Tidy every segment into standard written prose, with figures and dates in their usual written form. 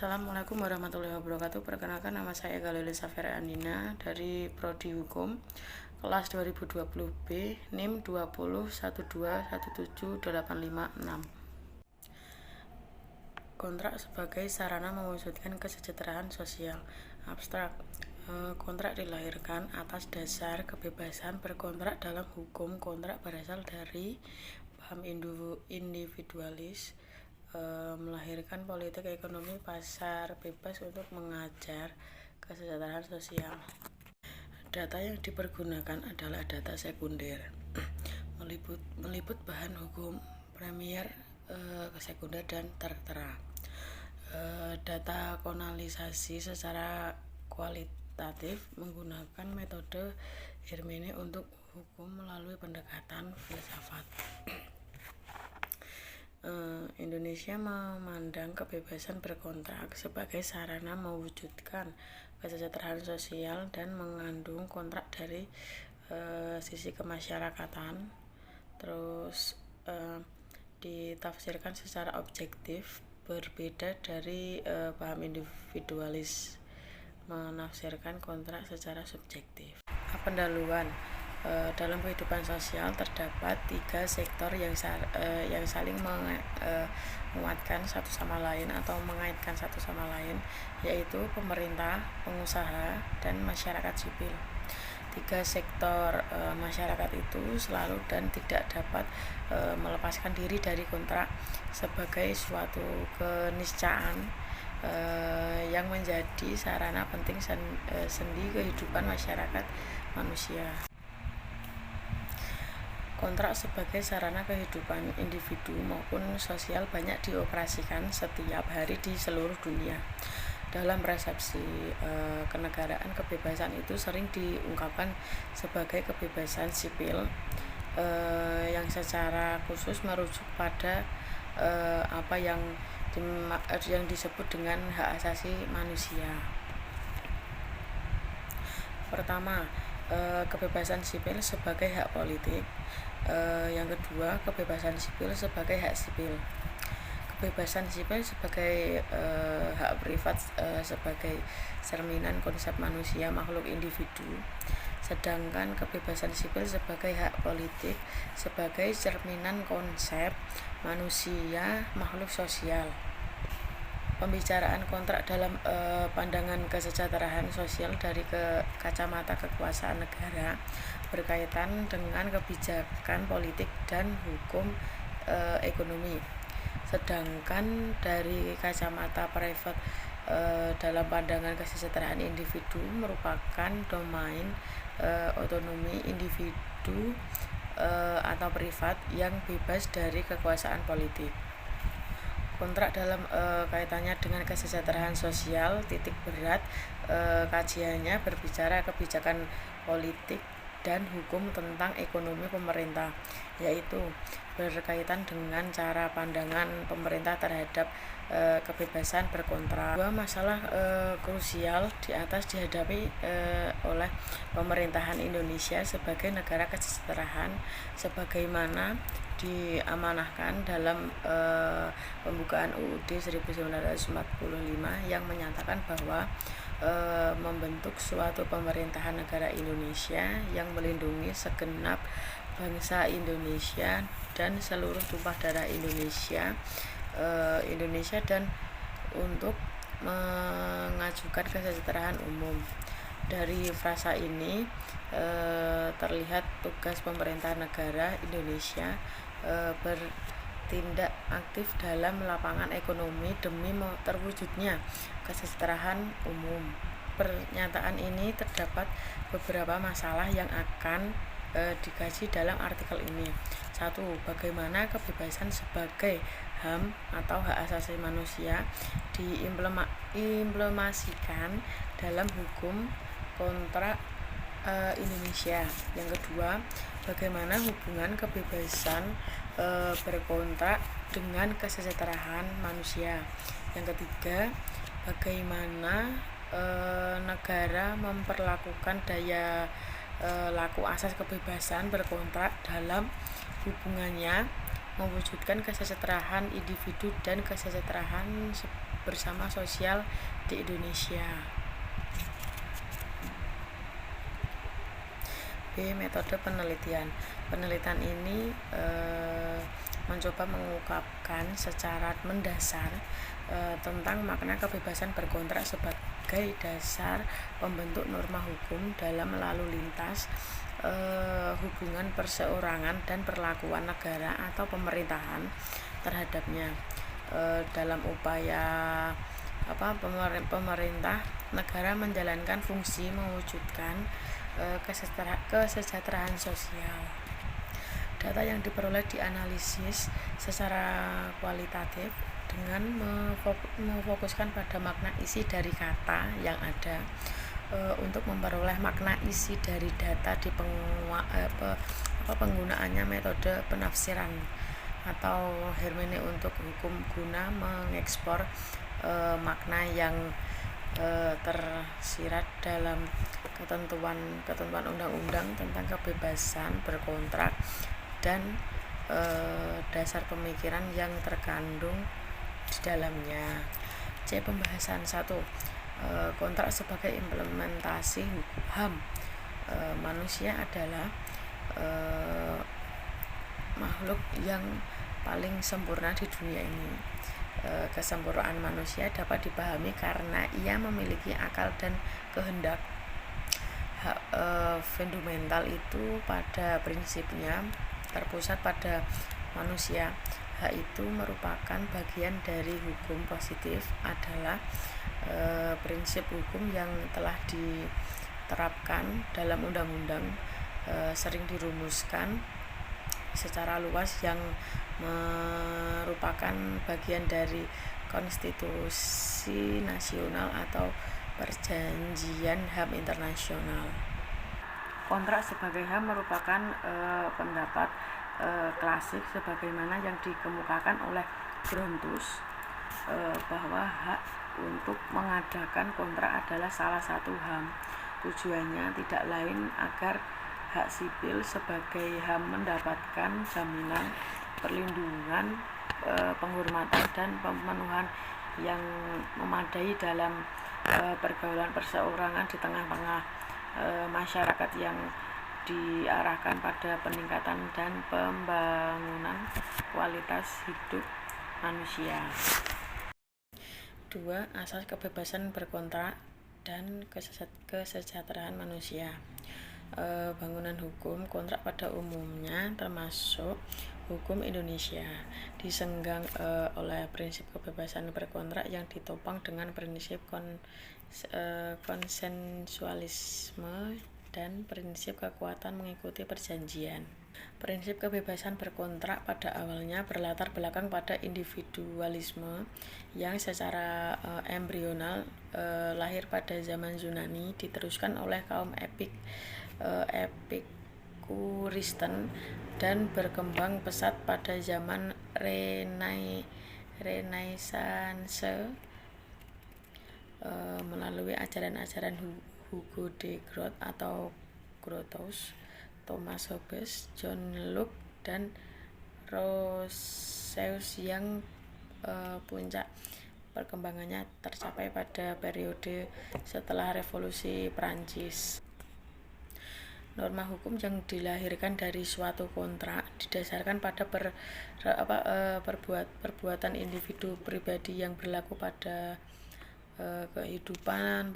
Assalamualaikum warahmatullahi wabarakatuh. Perkenalkan, nama saya Galilea Safira Andina dari Prodi Hukum kelas 2020B, NIM 2012178556. Kontrak sebagai sarana mewujudkan kesejahteraan sosial. Abstrak. Kontrak dilahirkan atas dasar kebebasan berkontrak dalam hukum. Kontrak berasal dari paham individualis, melahirkan politik ekonomi pasar bebas untuk mengajar kesejahteraan sosial. Data yang dipergunakan adalah data sekunder, meliput bahan hukum primer, sekunder, dan tertera. Data kanalisasi secara kualitatif menggunakan metode hermeneutik untuk hukum melalui pendekatan filsafat. Indonesia memandang kebebasan berkontrak sebagai sarana mewujudkan kesejahteraan sosial dan mengandung kontrak dari sisi kemasyarakatan. Terus ditafsirkan secara objektif, berbeda dari paham individualis, menafsirkan kontrak secara subjektif. Pendahuluan. Dalam kehidupan sosial terdapat 3 sektor yang saling menguatkan satu sama lain atau mengaitkan satu sama lain, yaitu pemerintah, pengusaha, dan masyarakat sipil. 3 sektor masyarakat itu selalu dan tidak dapat melepaskan diri dari kontrak sebagai suatu keniscayaan yang menjadi sarana penting sendi kehidupan masyarakat manusia. Kontrak sebagai sarana kehidupan individu maupun sosial banyak dioperasikan setiap hari di seluruh dunia. Dalam persepsi kenegaraan, kebebasan itu sering diungkapkan sebagai kebebasan sipil, yang secara khusus merujuk pada apa yang disebut dengan hak asasi manusia. Pertama, kebebasan sipil sebagai hak politik. Yang kedua, kebebasan sipil sebagai hak sipil. Kebebasan sipil sebagai hak privat, sebagai cerminan konsep manusia makhluk individu, sedangkan kebebasan sipil sebagai hak politik sebagai cerminan konsep manusia makhluk sosial. Pembicaraan kontrak dalam pandangan kesejahteraan sosial dari kacamata kekuasaan negara berkaitan dengan kebijakan politik dan hukum ekonomi, sedangkan dari kacamata privat dalam pandangan kesejahteraan individu merupakan domain otonomi individu atau privat yang bebas dari kekuasaan politik. Kontrak dalam kaitannya dengan kesejahteraan sosial, titik berat kajiannya berbicara kebijakan politik dan hukum tentang ekonomi pemerintah, yaitu berkaitan dengan cara pandangan pemerintah terhadap kebebasan berkontrak. Dua masalah krusial di atas dihadapi oleh pemerintahan Indonesia sebagai negara kesejahteraan, sebagaimana diamanahkan dalam pembukaan UUD 1945 yang menyatakan bahwa membentuk suatu pemerintahan negara Indonesia yang melindungi segenap bangsa Indonesia dan seluruh tumpah darah Indonesia dan untuk mengajukan kesejahteraan umum. Dari frasa ini terlihat tugas pemerintah negara Indonesia bertindak aktif dalam lapangan ekonomi demi terwujudnya kesejahteraan umum. Pernyataan ini terdapat beberapa masalah yang akan dikaji dalam artikel ini. 1. Bagaimana kebebasan sebagai HAM atau hak asasi manusia diimplementasikan dalam hukum kontrak Indonesia. Yang kedua, bagaimana hubungan kebebasan berkontrak dengan kesejahteraan manusia. Yang ketiga, bagaimana negara memperlakukan daya laku asas kebebasan berkontrak dalam hubungannya mewujudkan kesejahteraan individu dan kesejahteraan bersama sosial di Indonesia. B. Metode penelitian. Penelitian ini mencoba mengungkapkan secara mendasar tentang makna kebebasan berkontrak sebagai dasar pembentuk norma hukum dalam lalu lintas hubungan perseorangan dan perlakuan negara atau pemerintahan terhadapnya. Dalam upaya pemerintah negara menjalankan fungsi mewujudkan kesejahteraan sosial. Data yang diperoleh dianalisis secara kualitatif dengan memfokuskan pada makna isi dari kata yang ada untuk memperoleh makna isi dari data di penggunaannya metode penafsiran atau hermeneutik untuk hukum guna mengekspor makna yang tersirat dalam ketentuan undang-undang tentang kebebasan berkontrak dan dasar pemikiran yang terkandung di dalamnya. C. Pembahasan 1. Kontrak sebagai implementasi HAM. Manusia adalah makhluk yang paling sempurna di dunia ini. Kesempurnaan manusia dapat dipahami karena ia memiliki akal dan kehendak. Hak fundamental itu pada prinsipnya terpusat pada manusia. Hak itu merupakan bagian dari hukum positif, adalah prinsip hukum yang telah diterapkan dalam undang-undang, sering dirumuskan secara luas yang merupakan bagian dari konstitusi nasional atau perjanjian HAM internasional. Kontrak sebagai HAM merupakan pendapat klasik sebagaimana yang dikemukakan oleh Grontus, bahwa hak untuk mengadakan kontrak adalah salah satu HAM. Tujuannya tidak lain agar hak sipil sebagai HAM mendapatkan jaminan perlindungan, penghormatan dan pemenuhan yang memadai dalam pergaulan perseorangan di tengah-tengah masyarakat yang diarahkan pada peningkatan dan pembangunan kualitas hidup manusia. 2. Asas kebebasan berkontrak dan kesejahteraan manusia. Bangunan hukum kontrak pada umumnya termasuk hukum Indonesia disenggang oleh prinsip kebebasan berkontrak yang ditopang dengan prinsip konsensualisme dan prinsip kekuatan mengikuti perjanjian. Prinsip kebebasan berkontrak pada awalnya berlatar belakang pada individualisme yang secara embrional lahir pada zaman Yunani, diteruskan oleh kaum Epikuristan dan berkembang pesat pada zaman Renaissance melalui ajaran-ajaran Hugo de Groot atau Grotius, Thomas Hobbes, John Locke, dan Rousseau yang puncak perkembangannya tercapai pada periode setelah Revolusi Prancis. Norma hukum yang dilahirkan dari suatu kontrak didasarkan pada perbuatan individu pribadi yang berlaku pada kehidupan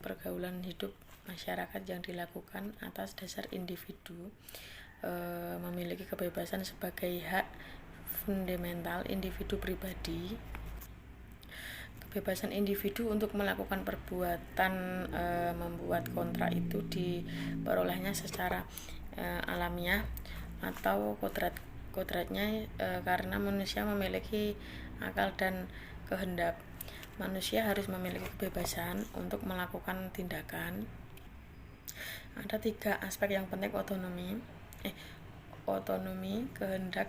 pergaulan hidup masyarakat yang dilakukan atas dasar individu memiliki kebebasan sebagai hak fundamental individu pribadi. Kebebasan individu untuk melakukan perbuatan membuat kontrak itu diperolehnya secara alamiah atau kodratnya karena manusia memiliki akal dan kehendak. Manusia harus memiliki kebebasan untuk melakukan tindakan. Ada 3 aspek yang penting otonomi kehendak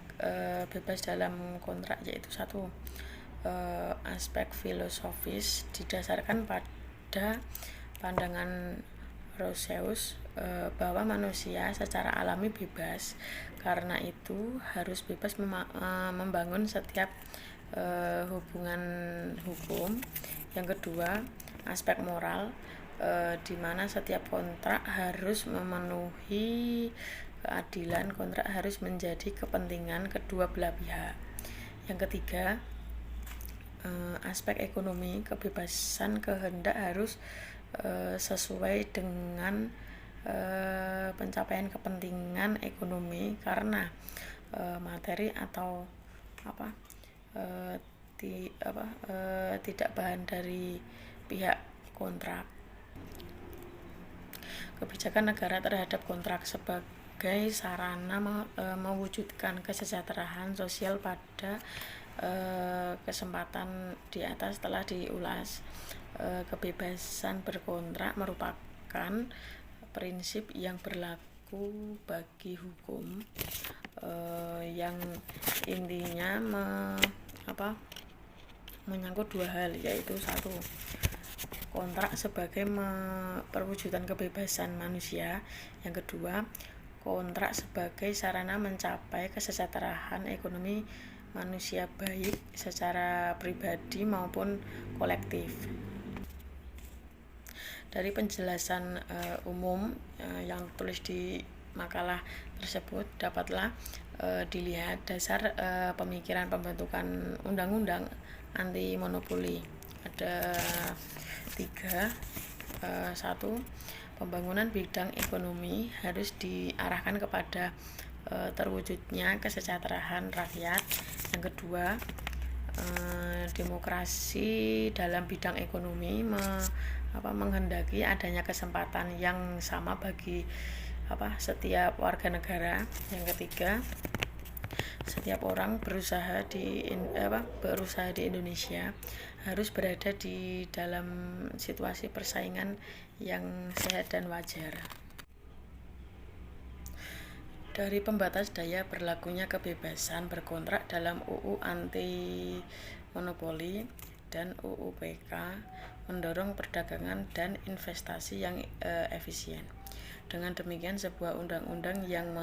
bebas dalam kontrak, yaitu 1. Aspek filosofis didasarkan pada pandangan Rousseau bahwa manusia secara alami bebas, karena itu harus bebas membangun setiap hubungan hukum. Yang kedua, aspek moral, di mana setiap kontrak harus memenuhi keadilan, kontrak harus menjadi kepentingan kedua belah pihak. Yang ketiga, aspek ekonomi, kebebasan kehendak harus sesuai dengan pencapaian kepentingan ekonomi, karena materi atau tidak bahan dari pihak kontrak. Kebijakan negara terhadap kontrak sebagai sarana mewujudkan kesejahteraan sosial. Pada kesempatan di atas telah diulas, kebebasan berkontrak merupakan prinsip yang berlaku bagi hukum, yang intinya menyangkut dua hal, yaitu satu, kontrak sebagai perwujudan kebebasan manusia. Yang kedua, kontrak sebagai sarana mencapai kesejahteraan ekonomi manusia, baik secara pribadi maupun kolektif. Dari penjelasan umum yang tulis di makalah tersebut, dapatlah dilihat dasar pemikiran pembentukan undang-undang anti monopoli. Ada 3. 1. Pembangunan bidang ekonomi harus diarahkan kepada terwujudnya kesejahteraan rakyat. Yang kedua, demokrasi dalam bidang ekonomi menghendaki adanya kesempatan yang sama bagi setiap warga negara. Yang ketiga, setiap orang berusaha di Indonesia harus berada di dalam situasi persaingan yang sehat dan wajar. Dari pembatas daya berlakunya kebebasan berkontrak dalam UU anti monopoli dan UU PK mendorong perdagangan dan investasi yang efisien. Dengan demikian, sebuah undang-undang yang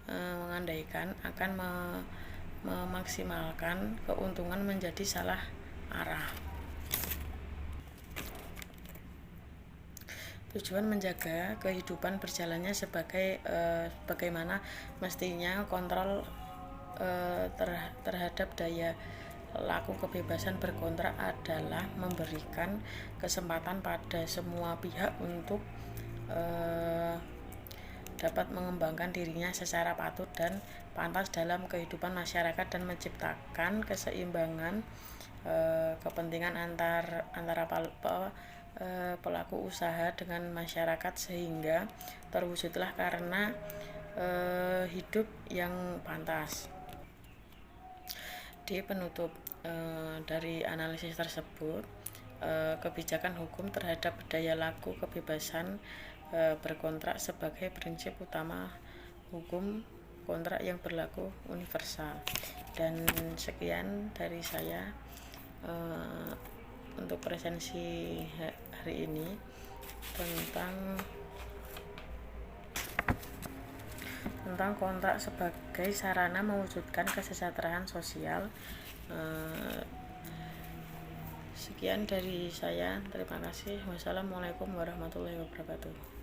mengandaikan akan memaksimalkan keuntungan menjadi salah arah. Tujuan menjaga kehidupan berjalannya bagaimana mestinya kontrol terhadap daya laku kebebasan berkontrak adalah memberikan kesempatan pada semua pihak untuk dapat mengembangkan dirinya secara patut dan pantas dalam kehidupan masyarakat dan menciptakan keseimbangan kepentingan antara pelaku usaha dengan masyarakat, sehingga terwujudlah karena hidup yang pantas. Di penutup dari analisis tersebut, kebijakan hukum terhadap daya laku kebebasan berkontrak sebagai prinsip utama hukum kontrak yang berlaku universal. Dan sekian dari saya untuk presensi hari ini tentang kontrak sebagai sarana mewujudkan kesejahteraan sosial. Sekian dari saya, terima kasih. Wassalamualaikum warahmatullahi wabarakatuh.